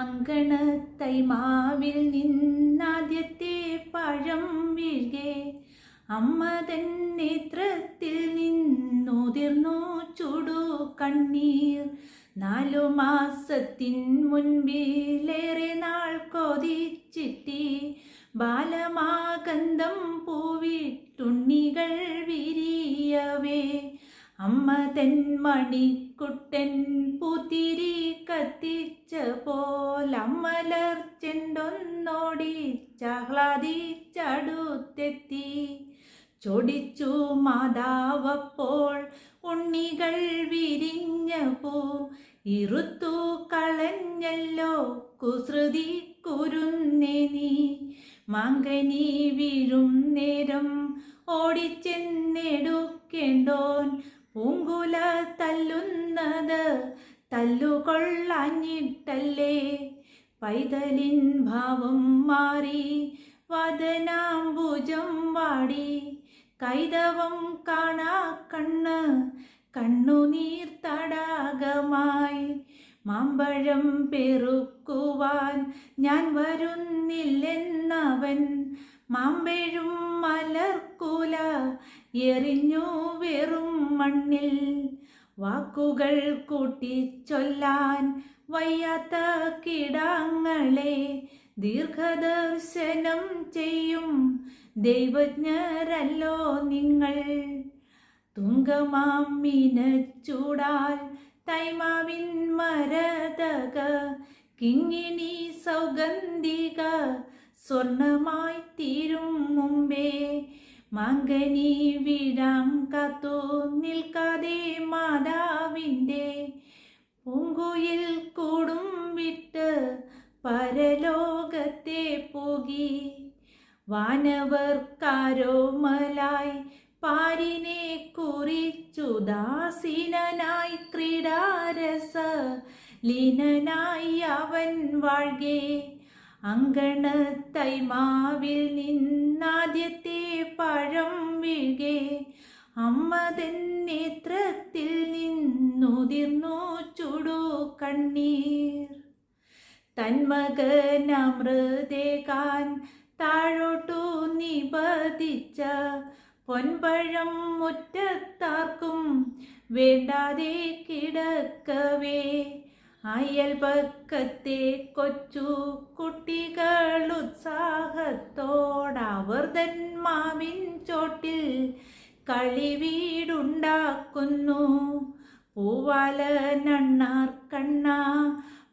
അങ്കണത്തൈമാവിൽ നിന്നാദ്യത്തെ പഴം വീഴ്കെ അമ്മ തൻ നേത്രത്തിൽ നിന്നുതിർന്നു ചുടു കണ്ണീർ. 4 മാസത്തിൻ മുൻപിലേറെ നാൾ കൊതിച്ചിട്ടി ബാലമാകന്തം പൂവിട്ടുണ്ണികൾ വിരിയവേ അമ്മ തൻ മണിക്കുട്ടൻ പൂത്തിരി കത്തിച്ച പോലമ്മലർ ചെണ്ടൊന്നോടിച്ചാഹ്ലാദിച്ചടുത്തെത്തി. ചൊടിച്ചു മാതാവപ്പോൾ ഉണ്ണികൾ വിരിഞ്ഞ പൂ ഇറുത്തു കളഞ്ഞല്ലോ കുസൃതി കുരുന്നേ നീ. മാങ്കനി വീഴും നേരം ഓടിച്ചെന്നെടുക്കേണ്ടോൻ പൂങ്കുല തല്ലുന്നത് തല്ലുകൊള്ളാഞ്ഞിട്ടല്ലേ. പൈതലിൻ ഭാവം മാറി വദനാംബുജം വാടി കൈതവം കാണാ കണ്ണ് കണ്ണുനീർ തടാകമായി. മാമ്പഴം പെറുക്കുവാൻ ഞാൻ വരുന്നില്ലെന്നവൻ മാമ്പഴും മലർക്കുല എറിഞ്ഞു വെറും മണ്ണിൽ. വാക്കുകൾ കൂട്ടിച്ചൊല്ലാൻ വയ്യാത്ത കിടാങ്ങളെ ദീർഘദർശനം ചെയ്യും ദൈവജ്ഞരല്ലോ നിങ്ങൾ. തുങ്കമാമിനച്ചൂടാൽ തൈമാവിൻ മരതക കിങ്ങിണി സൗഗന്ധിക സ്വർണമായി തീരും മുമ്പേ മാങ്കനി വീഴാൻ കാത്തു നിൽക്കാതെ മാതാവിൻ്റെ പൂങ്കുയിൽ കൂടും വിട്ട് പരലോകത്തെ പോകി. വാനവർക്കാരോമലായി പാരിനെ കുറിച്ചു ദാസീനനായി ക്രീഡാരസ ലീനനായി അവൻ വാഴ്കെ അങ്കണത്തൈമാവിൽ നിന്നാദ്യത്തെ പഴം വീഴ്കെ അമ്മ തൻ നേത്രത്തിൽ നിന്നുതിർന്നു ചുടു കണ്ണീർ. തന്മകനമൃതേകാൻ താഴോട്ടു നിപതിച്ച പൊൻപഴം മുറ്റത്താർക്കും വേണ്ടാതെ കിടക്കവേ അയൽപക്കത്തെ കൊച്ചു കുട്ടികൾ ഉത്സാഹത്തോടവർ തൻ മാവിൻ ചോട്ടിൽ കളിവീടുണ്ടാക്കുന്നു. പൂവാലനണ്ണാർ കണ്ണ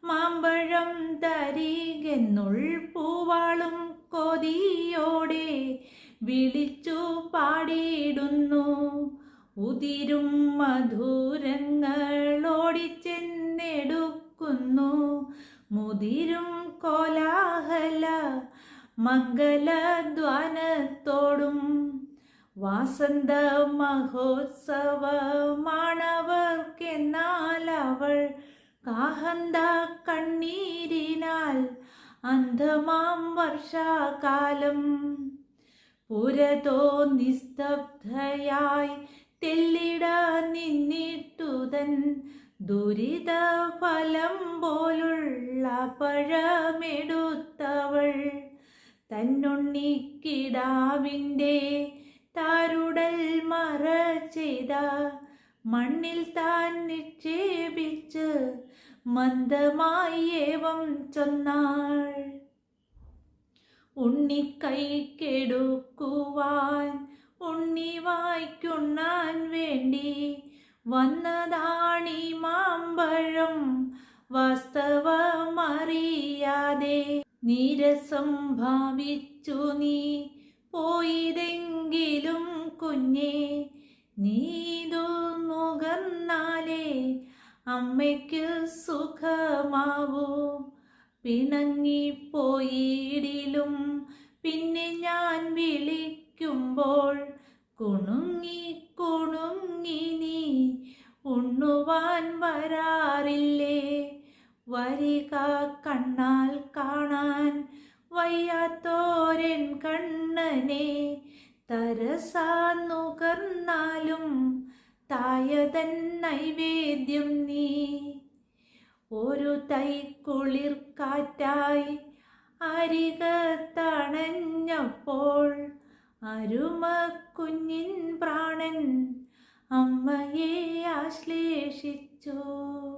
മാമ്പഴം തരികെന്നുൾ പൂവാളും കൊതിയോടെ വിളിച്ചു പാടിയിടുന്നു. ഉതിരും മധുരങ്ങളോടിച്ചെന്നെടുക്കുന്നു മുതിരും കോലാഹല മംഗലധ്വാനത്തോടും. വാസന്ത മഹോത്സവമാണവർക്കെന്നാൽ അവൾ കാഹന്ത കണ്ണീരിനാൽ അന്ധമാം വർഷാകാലം. പുരതോ നിസ്തബ്ധയായി തെല്ലിട നിന്നിട്ടുതൻ ദുരിത ഫലം പോലുള്ള പഴമെടുത്തവൾ തന്നുണ്ണിക്കിടാവിൻ്റെ താരുടൽ മറ ചെയ്ത മണ്ണിൽ താൻ നിക്ഷേപിച്ച് മന്ദമായി ഏവം ചൊന്നാൾ. ഉണ്ണിക്കൈക്കെടുക്കുവാൻ ഉണ്ണി വായ്ക്കുണ്ണാൻ വേണ്ടി വന്നതാണീ മാമ്പഴം വാസ്തവമറിയാതെ. നീരസം ഭാവിച്ചു നീ പോയതെങ്കിലും കുഞ്ഞേ നീതു നുകർന്നാലേ അമ്മയ്ക്ക് സുഖമാവൂ. പിണങ്ങിപ്പോയിടിലും പിന്നെ ഞാൻ വിളിക്കുമ്പോൾ കുണുങ്ങി കുണുങ്ങി നീ ഉണ്ണുവാൻ വരാറില്ലേ. വരിക കണ്ണാൽ കാണാൻ വയ്യാത്തോരൻ കണ്ണനെ തരസാ നുകർന്നാലും തായതൻ നൈവേദ്യം നീ. ഒരു തൈക്കുളിർ കാറ്റായി അരികത്തണഞ്ഞപ്പോൾ അരുമ കുഞ്ഞിൻ പ്രാണൻ അമ്മയെ ആശ്ലേഷിച്ചു.